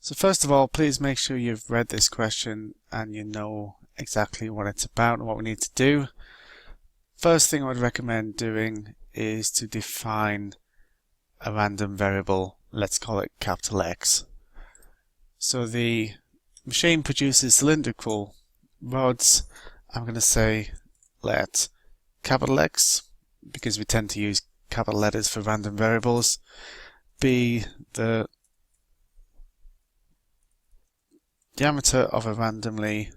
So first of all, please make sure you've read this question and you know exactly what it's about and what we need to do. First thing I would recommend doing is to define a random variable, let's call it capital X. So the machine produces cylindrical rods. I'm going to say let capital X, because we tend to use capital letters for random variables, be the diameter of a randomly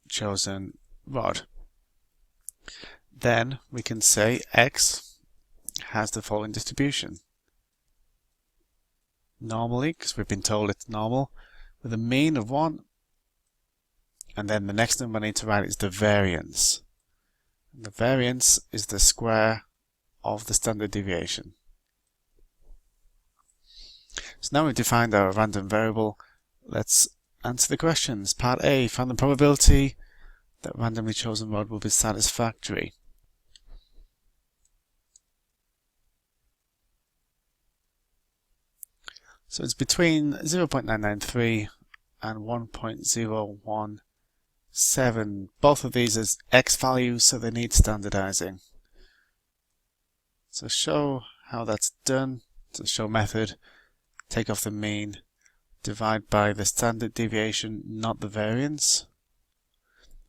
chosen rod. Then we can say X has the following distribution. Normally, because we've been told it's normal, with a mean of 1, and then the next number I need to write is the variance. And the variance is the square of the standard deviation. So now we've defined our random variable, let's answer the questions. Part A, find the probability that randomly chosen rod will be satisfactory. So it's between 0.993 and 1.017. Both of these as X values, so they need standardizing. So show how that's done. So show method, take off the mean, divide by the standard deviation, not the variance.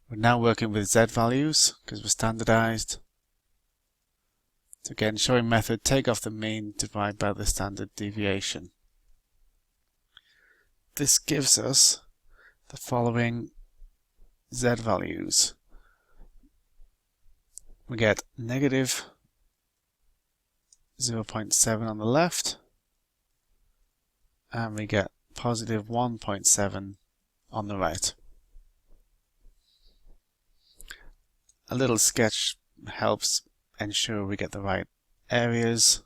We're now working with Z values because we're standardized. So again, showing method, take off the mean, divide by the standard deviation. This gives us the following Z values. We get negative 0.7 on the left, and we get positive 1.7 on the right. A little sketch helps ensure we get the right areas.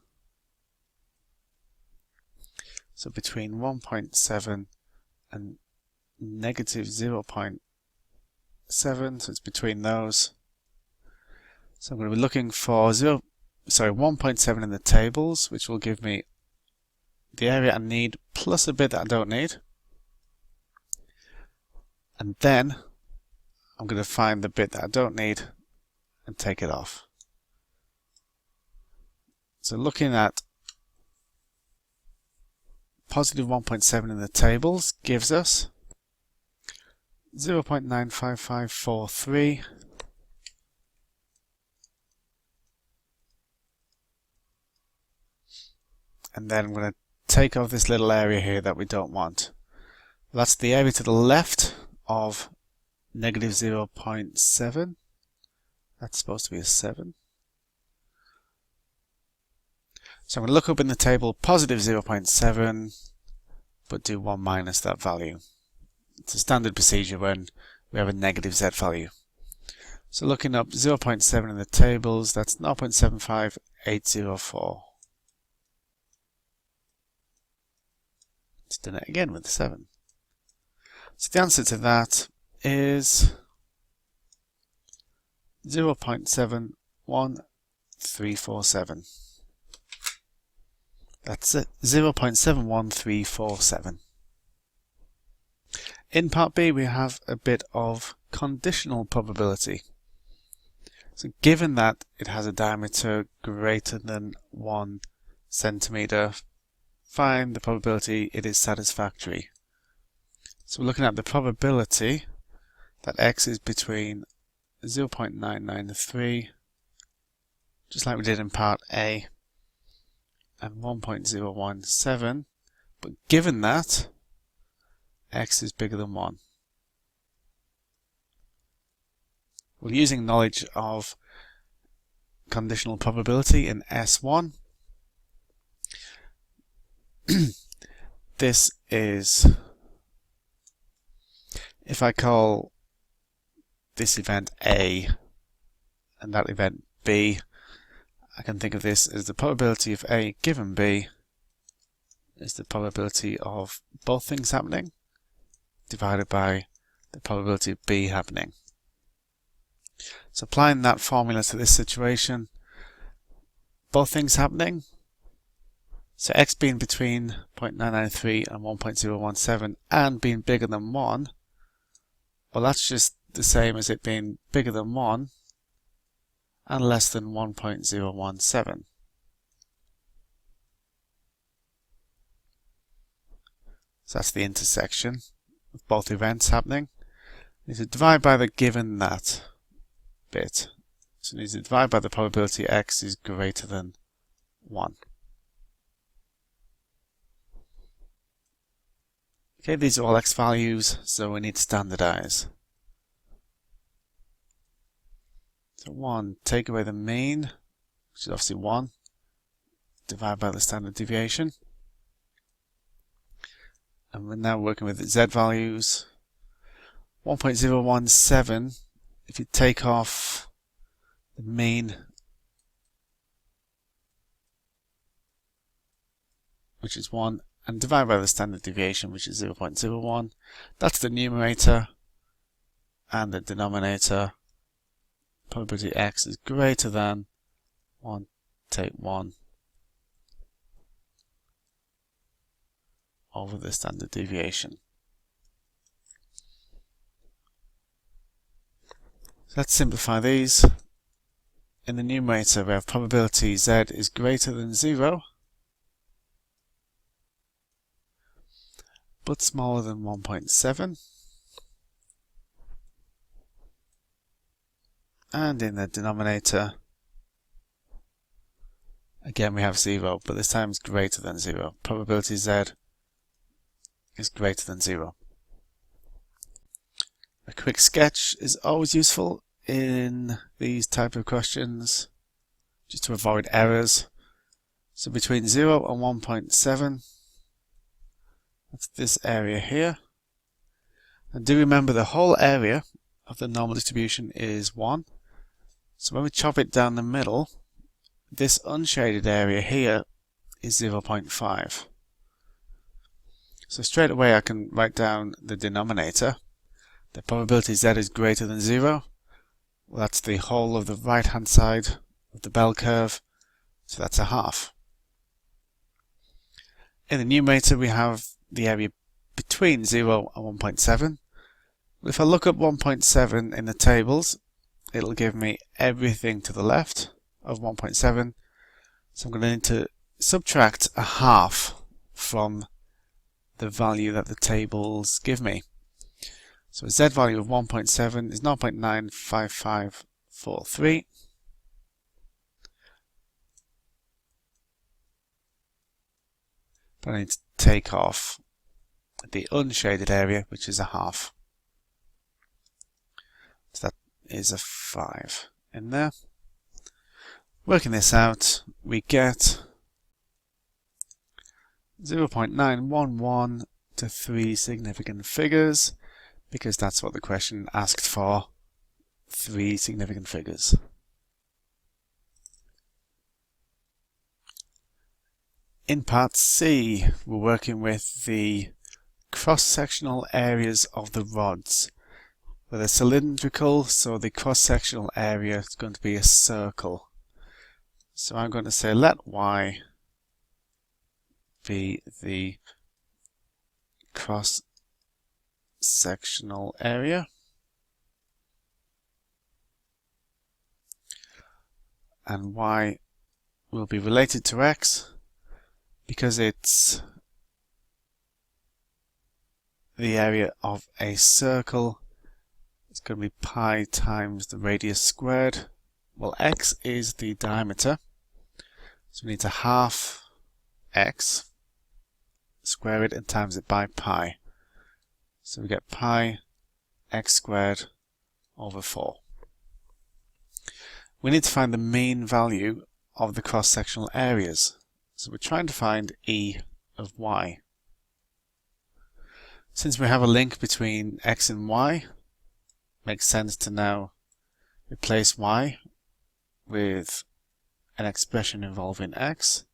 So between 1.7 and negative 0.7, so it's between those. So I'm going to be looking for 1.7 in the tables, which will give me the area I need plus a bit that I don't need. And then I'm going to find the bit that I don't need and take it off. So looking at positive 1.7 in the tables gives us 0.95543, and then I'm going to take off this little area here that we don't want. That's the area to the left of negative 0.7. That's supposed to be a 7. So I'm going to look up in the table positive 0.7, but do 1 minus that value. It's a standard procedure when we have a negative Z value. So looking up 0.7 in the tables, that's 0.75804. It's done it again with the 7. So the answer to that is 0.71347. That's it, 0.71347. In part B, we have a bit of conditional probability. So given that it has a diameter greater than 1 centimeter, find the probability it is satisfactory. So we're looking at the probability that X is between 0.993, just like we did in part A, and 1.017, but given that X is bigger than 1. We're using knowledge of conditional probability in S1. This is, if I call this event A and that event B, I can think of this as the probability of A given B is the probability of both things happening divided by the probability of B happening. So applying that formula to this situation, both things happening, So x being between 0.993 and 1.017 and being bigger than 1, well, that's just the same as it being bigger than 1 and less than 1.017. So that's the intersection of both events happening. You need to divide by the given that bit. So you need to divide by the probability x is greater than 1. Okay, these are all x values, so we need to standardize. So 1, take away the mean, which is obviously 1, divide by the standard deviation. And we're now working with z values. 1.017, if you take off the mean, which is 1, and divide by the standard deviation, which is 0.01, that's the numerator, and the denominator, probability x is greater than 1, take 1 over the standard deviation. So let's simplify these. In the numerator we have probability z is greater than 0 but smaller than 1.7, and in the denominator again we have 0, but this time it's greater than 0. Probability z is greater than 0. A quick sketch is always useful in these type of questions, just to avoid errors. So between 0 and 1.7, that's this area here. And do remember the whole area of the normal distribution is 1. So when we chop it down the middle, this unshaded area here is 0.5. So straight away I can write down the denominator. The probability z is greater than 0. Well, that's the whole of the right hand side of the bell curve, so that's a half. In the numerator we have the area between 0 and 1.7. If I look up 1.7 in the tables, it'll give me everything to the left of 1.7. So I'm going to need to subtract a half from the value that the tables give me. So a z value of 1.7 is 0.95543. But I need to take off the unshaded area, which is a half. So that is a 5 in there. Working this out, we get 0.911 to 3 significant figures, because that's what the question asked for, 3 significant figures. In part C, we're working with the cross-sectional areas of the rods. Well, they're cylindrical, so the cross-sectional area is going to be a circle. So I'm going to say let y be the cross-sectional area. And y will be related to x because it's the area of a circle. It's going to be pi times the radius squared. Well, x is the diameter, so we need to half x, square it and times it by pi. So we get pi x squared over 4. We need to find the mean value of the cross-sectional areas. So we're trying to find E of y. Since we have a link between x and y, it makes sense to now replace y with an expression involving x.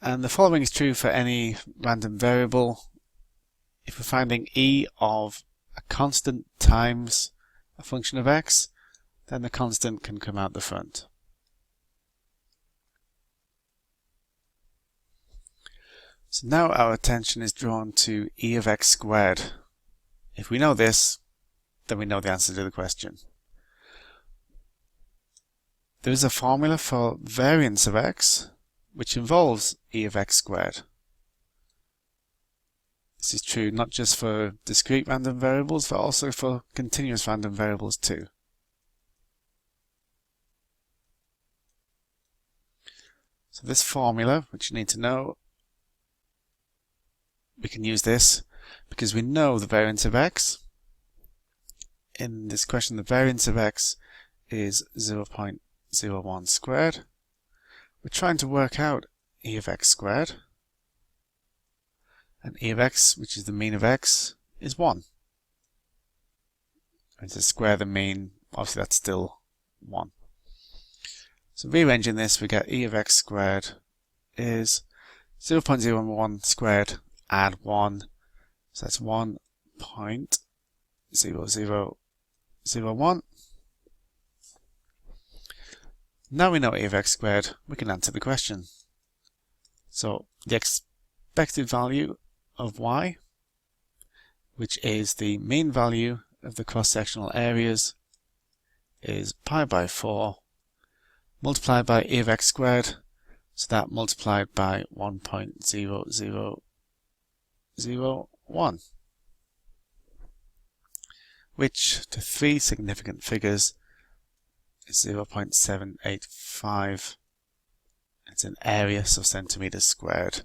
And the following is true for any random variable. If we're finding E of a constant times a function of x, then the constant can come out the front. So now our attention is drawn to e of x squared. If we know this, then we know the answer to the question. There is a formula for variance of x, which involves e of x squared. This is true not just for discrete random variables, but also for continuous random variables too. So this formula, which you need to know, we can use this because we know the variance of x. In this question, the variance of x is 0.01 squared. We're trying to work out e of x squared. And e of x, which is the mean of x, is 1. And to square the mean, obviously that's still 1. So rearranging this, we get e of x squared is 0.01 squared add 1. So that's 1.0001. Now we know e of x squared, we can answer the question. So the expected value of y, which is the mean value of the cross-sectional areas, is pi by 4 multiplied by e of x squared, so that multiplied by 1.0001, which to three significant figures is 0.785. It's an area of centimeters squared.